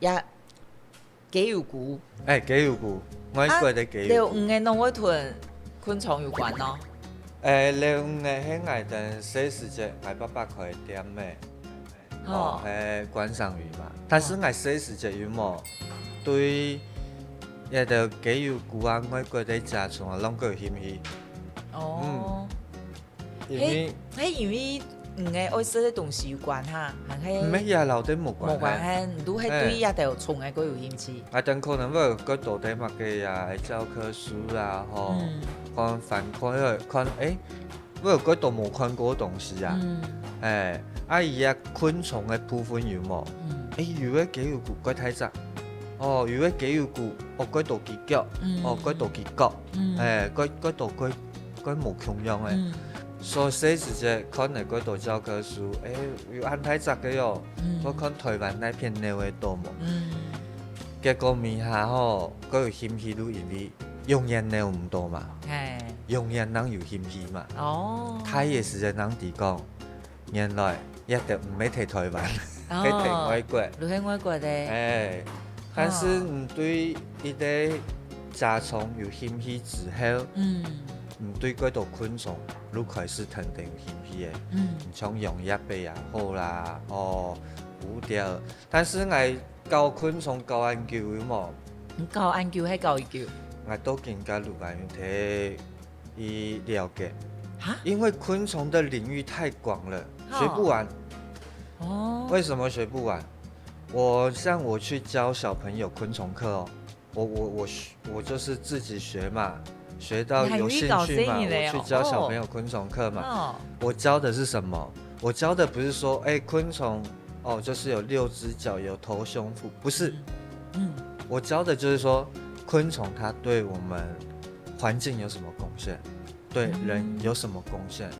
也鸡油菇，鸡油菇，我觉得鸡你有油菇。黄的拢会吞昆虫有关咯。你黄的迄爱等洗时节，爱爸爸可以点的。观赏鱼嘛，但是我洗时节有冇对迄个鸡油菇啊，我觉得食出来拢个有兴趣。因为因为黄的爱食的东西有关哈，和迄咩也留底无关。无关系，拄迄对也着虫的佫有兴趣。等可能要个到底嘛个啊，教科书啊，看翻看我个都无看过东西啊。伊啊昆虫的部分有冇？有个鸡油菇个睇只，有个鸡油菇，个度鸡脚，个度鸡角，个度个无穷样的。所以洗时节看那个度教科书，有安睇只个哟。我看台湾那片那位多冇。结果面下个有兴趣都因为用眼的唔多嘛，用眼人有兴趣嘛。开的时间人哋讲，原来一定唔要睇台湾，要睇外国。你喺外国咧？但是唔对伊个甲虫有兴趣之后，唔对嗰度昆虫，你开始肯定有兴趣的。像用叶贝也好啦，蝴蝶，但是我搞昆虫搞研究有冇？搞研究还搞研究？我都更加入来睇伊了解。因为昆虫的领域太广了，学不完。为什么学不完？像我去教小朋友昆虫课我就是自己学嘛，学到有兴趣嘛，我去教小朋友昆虫课嘛。我教的是什么？我教的不是说，昆虫就是有6只脚，有头、胸、腹，不是。我教的就是说，昆虫它对我们环境有什么贡献，对人有什么贡献。